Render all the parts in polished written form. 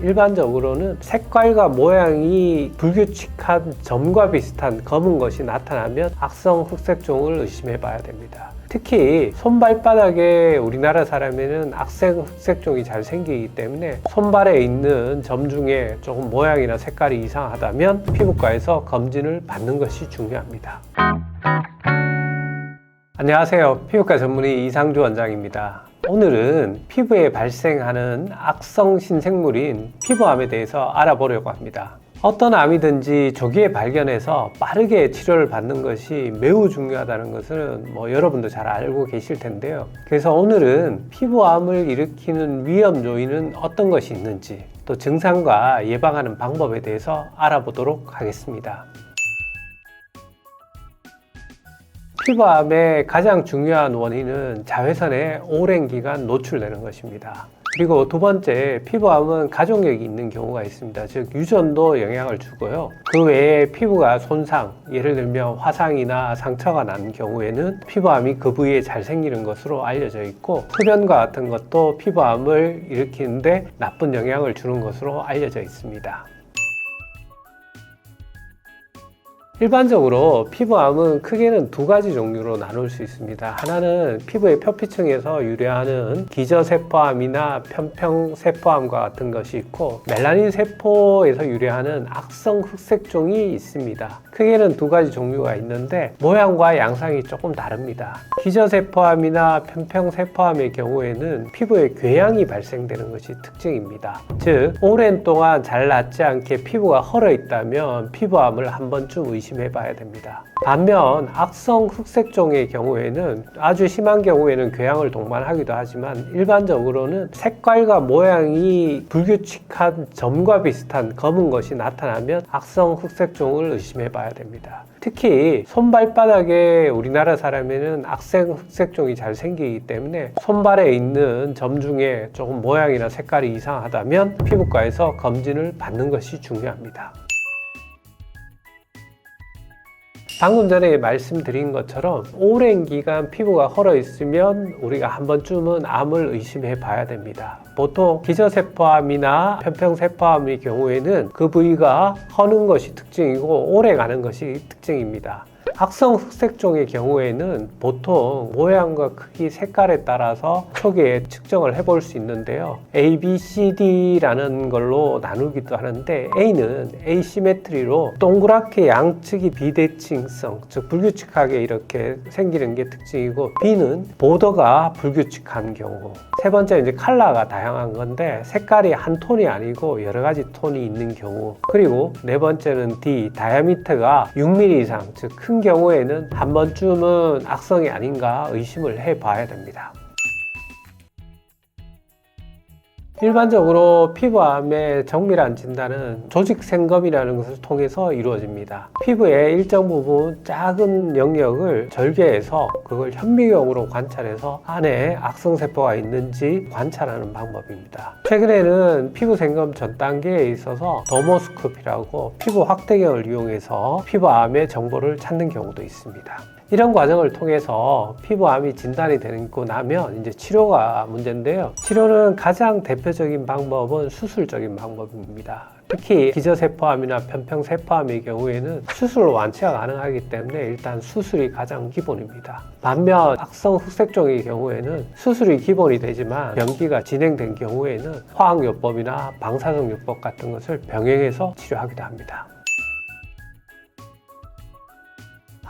일반적으로는 색깔과 모양이 불규칙한 점과 비슷한 검은 것이 나타나면 악성 흑색종을 의심해 봐야 됩니다. 특히 손발바닥에 우리나라 사람에는 악성 흑색종이 잘 생기기 때문에 손발에 있는 점 중에 조금 모양이나 색깔이 이상하다면 피부과에서 검진을 받는 것이 중요합니다. 안녕하세요. 피부과 전문의 이상주 원장입니다. 오늘은 피부에 발생하는 악성 신생물인 피부암에 대해서 알아보려고 합니다. 어떤 암이든지 조기에 발견해서 빠르게 치료를 받는 것이 매우 중요하다는 것은 여러분도 잘 알고 계실 텐데요. 그래서 오늘은 피부암을 일으키는 위험 요인은 어떤 것이 있는지, 또 증상과 예방하는 방법에 대해서 알아보도록 하겠습니다. 피부암의 가장 중요한 원인은 자외선에 오랜 기간 노출되는 것입니다. 그리고 두 번째, 피부암은 가족력이 있는 경우가 있습니다. 즉 유전도 영향을 주고요. 그 외에 피부가 손상, 예를 들면 화상이나 상처가 난 경우에는 피부암이 그 부위에 잘 생기는 것으로 알려져 있고, 흡연과 같은 것도 피부암을 일으키는데 나쁜 영향을 주는 것으로 알려져 있습니다. 일반적으로 피부암은 크게는 두 가지 종류로 나눌 수 있습니다. 하나는 피부의 표피층에서 유래하는 기저세포암이나 편평세포암과 같은 것이 있고, 멜라닌 세포에서 유래하는 악성 흑색종이 있습니다. 크게는 두 가지 종류가 있는데 모양과 양상이 조금 다릅니다. 기저세포암이나 편평세포암의 경우에는 피부에 궤양이 발생되는 것이 특징입니다. 즉 오랜 동안 잘 낫지 않게 피부가 헐어 있다면 피부암을 한 번쯤 의심해 봐야 됩니다. 반면 악성 흑색종의 경우에는 아주 심한 경우에는 궤양을 동반하기도 하지만 일반적으로는 색깔과 모양이 불규칙한 점과 비슷한 검은 것이 나타나면 악성 흑색종을 의심해 봐야 됩니다. 특히 손발바닥에 우리나라 사람에는 악성 흑색종이 잘 생기기 때문에 손발에 있는 점 중에 조금 모양이나 색깔이 이상하다면 피부과에서 검진을 받는 것이 중요합니다. 방금 전에 말씀드린 것처럼 오랜 기간 피부가 헐어 있으면 우리가 한 번쯤은 암을 의심해 봐야 됩니다. 보통 기저세포암이나 편평세포암의 경우에는 그 부위가 허는 것이 특징이고 오래 가는 것이 특징입니다. 악성 흑색종의 경우에는 보통 모양과 크기, 색깔에 따라서 초기에 측정을 해볼 수 있는데요. A, B, C, D라는 걸로 나누기도 하는데, A는 에이시메트리로 동그랗게 양측이 비대칭성, 즉 불규칙하게 이렇게 생기는 게 특징이고, B는 보더가 불규칙한 경우, 세 번째 이제 컬러가 다양한 건데 색깔이 한 톤이 아니고 여러 가지 톤이 있는 경우, 그리고 네 번째는 D, 다이아미터가 6mm 이상, 즉 큰 경우에는 한 번쯤은 악성이 아닌가 의심을 해 봐야 됩니다. 일반적으로 피부암의 정밀한 진단은 조직생검이라는 것을 통해서 이루어집니다. 피부의 일정 부분 작은 영역을 절개해서 그걸 현미경으로 관찰해서 안에 악성세포가 있는지 관찰하는 방법입니다. 최근에는 피부생검 전 단계에 있어서 더모스코피라고 피부 확대경을 이용해서 피부암의 정보를 찾는 경우도 있습니다. 이런 과정을 통해서 피부암이 진단이 되고 나면 이제 치료가 문제인데요. 치료는 가장 대표적인 방법은 수술적인 방법입니다. 특히 기저세포암이나 편평세포암의 경우에는 수술로 완치가 가능하기 때문에 일단 수술이 가장 기본입니다. 반면 악성 흑색종의 경우에는 수술이 기본이 되지만 병기가 진행된 경우에는 화학요법이나 방사선요법 같은 것을 병행해서 치료하기도 합니다.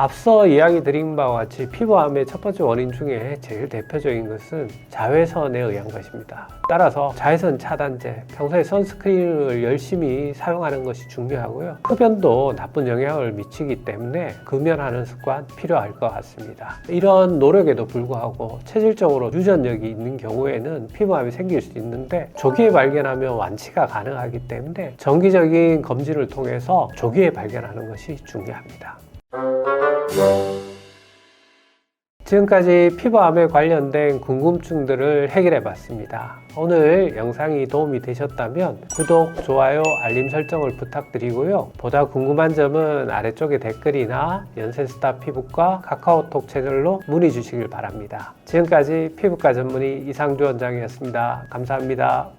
앞서 이야기 드린 바와 같이 피부암의 첫 번째 원인 중에 제일 대표적인 것은 자외선에 의한 것입니다. 따라서 자외선 차단제, 평소에 선스크린을 열심히 사용하는 것이 중요하고요. 흡연도 나쁜 영향을 미치기 때문에 금연하는 습관 필요할 것 같습니다. 이런 노력에도 불구하고 체질적으로 유전력이 있는 경우에는 피부암이 생길 수 있는데 조기에 발견하면 완치가 가능하기 때문에 정기적인 검진을 통해서 조기에 발견하는 것이 중요합니다. 지금까지 피부암에 관련된 궁금증들을 해결해 봤습니다. 오늘 영상이 도움이 되셨다면 구독, 좋아요, 알림 설정을 부탁드리고요. 보다 궁금한 점은 아래쪽에 댓글이나 연세스타 피부과 카카오톡 채널로 문의 주시길 바랍니다. 지금까지 피부과 전문의 이상주 원장이었습니다. 감사합니다.